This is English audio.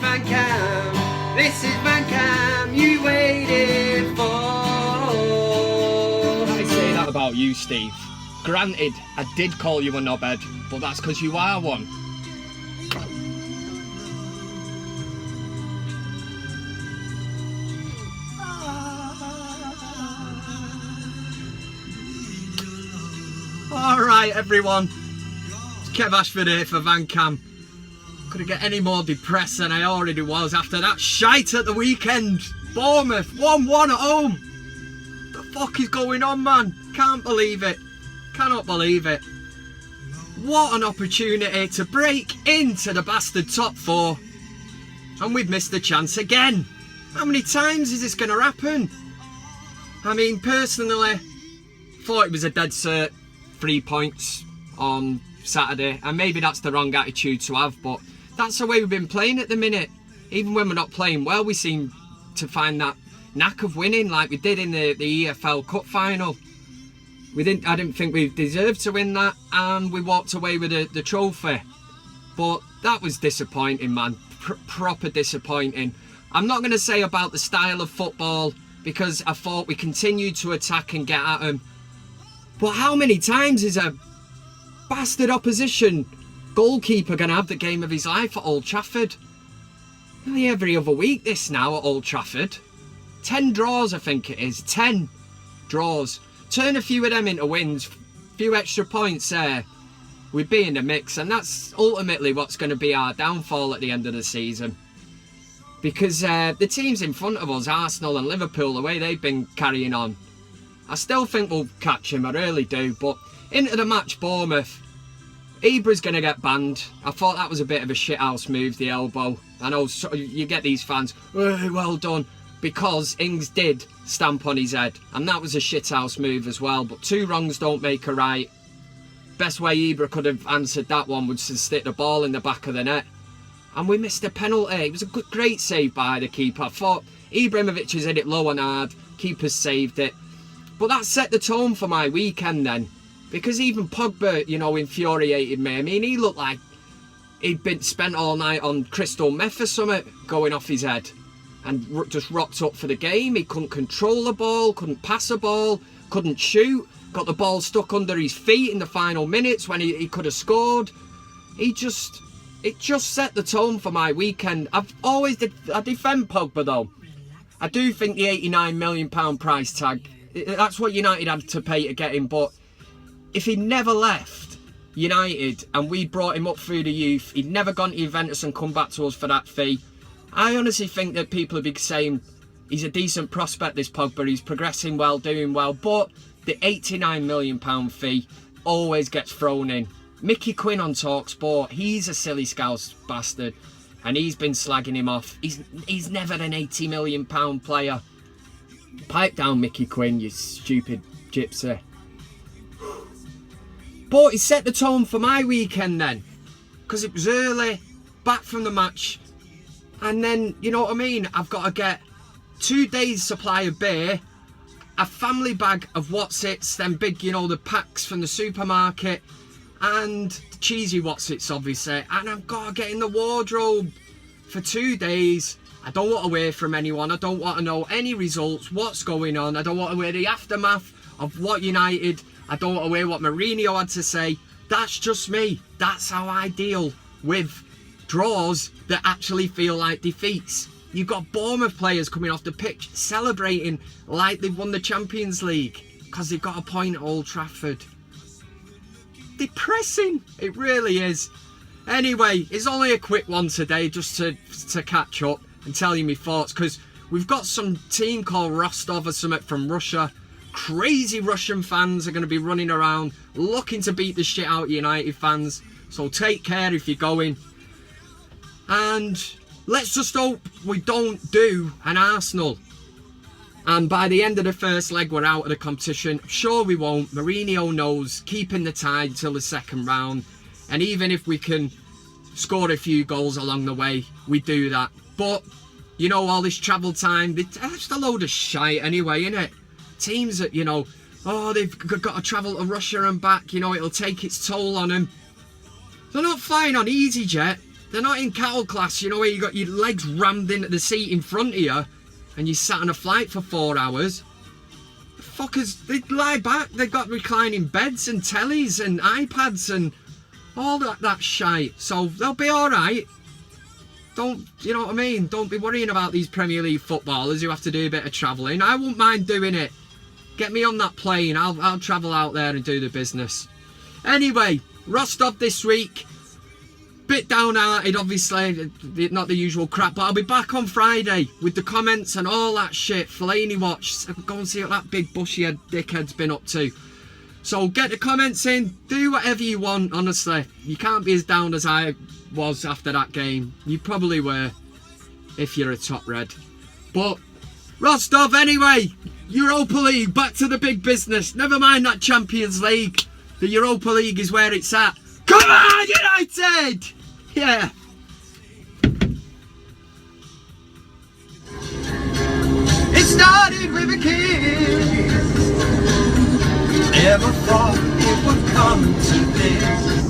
Van Cam. This is Van Cam you waited for. I say that about you, Steve. Granted, I did call you a knobhead, but that's because you are one. Alright everyone, it's Kev Ashford here for Van Cam. Couldn't get any more depressed than I already was after that shite at the weekend. Bournemouth, 1-1 at home. The fuck is going on, man? Can't believe it. Cannot believe it. What an opportunity to break into the bastard top four. And we've missed the chance again. How many times is this going to happen? I mean, personally, thought it was a dead cert 3 points on Saturday. And maybe that's the wrong attitude to have, but that's the way we've been playing at the minute. Even when we're not playing well, we seem to find that knack of winning like we did in the EFL Cup final. I didn't think we deserved to win that, and we walked away with the trophy. But that was disappointing, man. Proper disappointing. I'm not going to say about the style of football, because I thought we continued to attack and get at them. But how many times is a bastard opposition goalkeeper going to have the game of his life at Old Trafford? Nearly every other week this now at Old Trafford. 10 draws, I think it is. 10 draws. Turn a few of them into wins, few extra points there, we'd be in the mix, and that's ultimately what's going to be our downfall at the end of the season. Because the teams in front of us, Arsenal and Liverpool, the way they've been carrying on, I still think we'll catch him, I really do. But into the match, Bournemouth, Ibra's going to get banned. I thought that was a bit of a shithouse move, the elbow. I know you get these fans, oh, well done, because Ings did stamp on his head, and that was a shithouse move as well. But two wrongs don't make a right. Best way Ibra could have answered that one was to stick the ball in the back of the net, and we missed a penalty. It was a great save by the keeper. I thought Ibrahimovic has hit it low and hard, keeper's saved it. But that set the tone for my weekend then, because even Pogba, you know, infuriated me. I mean, he looked like he'd been spent all night on Crystal Meth or something going off his head, and just rocked up for the game. He couldn't control the ball, couldn't pass the ball, couldn't shoot, got the ball stuck under his feet in the final minutes when he could have scored. It just set the tone for my weekend. I defend Pogba though. I do think the £89 million price tag, that's what United had to pay to get him, but if he never left United and we brought him up through the youth, he'd never gone to Juventus and come back to us for that fee. I honestly think that people would be saying he's a decent prospect, this Pogba, he's progressing well, doing well, but the £89 million fee always gets thrown in. Mickey Quinn on TalkSport, he's a silly scouse bastard, and he's been slagging him off. He's never an £80 million player. Pipe down, Mickey Quinn, you stupid gypsy. But he set the tone for my weekend then, because it was early, back from the match. And then, you know what I mean, I've got to get 2 days supply of beer, a family bag of Whatsits, them big, you know, the packs from the supermarket, and cheesy Whatsits obviously, and I've got to get in the wardrobe for 2 days. I don't want to hear from anyone, I don't want to know any results, what's going on, I don't want to hear the aftermath of what United, I don't want to hear what Mourinho had to say. That's just me, that's how I deal with draws that actually feel like defeats. You've got Bournemouth players coming off the pitch celebrating like they've won the Champions League because they've got a point at Old Trafford. Depressing, it really is. Anyway, it's only a quick one today just to catch up and tell you my thoughts, because we've got some team called Rostov or something from Russia. Crazy Russian fans are going to be running around looking to beat the shit out of United fans, so take care if you're going. And let's just hope we don't do an Arsenal, and by the end of the first leg we're out of the competition. I'm sure we won't. Mourinho knows, keeping the tide till the second round, and even if we can score a few goals along the way, we do that. But you know, all this travel time, it's just a load of shite anyway, innit? Teams that, you know, oh, they've got to travel to Russia and back, you know, it'll take its toll on them. They're not flying on EasyJet. They're not in cattle class, you know, where you got your legs rammed into the seat in front of you and you sat on a flight for 4 hours. The fuckers, they lie back. They've got reclining beds and tellies and iPads and all that shite. So they'll be alright. Don't, you know what I mean? Don't be worrying about these Premier League footballers who have to do a bit of travelling. I wouldn't mind doing it. Get me on that plane. I'll travel out there and do the business. Anyway, Rostov this week. Bit downhearted, obviously. Not the usual crap. But I'll be back on Friday with the comments and all that shit. Fellaini watch. So go and see what that big bushy head dickhead's been up to. So get the comments in. Do whatever you want, honestly. You can't be as down as I was after that game. You probably were if you're a top red. But Rostov anyway. Europa League, back to the big business. Never mind that Champions League. The Europa League is where it's at. Come on, United! Yeah. It started with a kiss. Never thought it would come to this.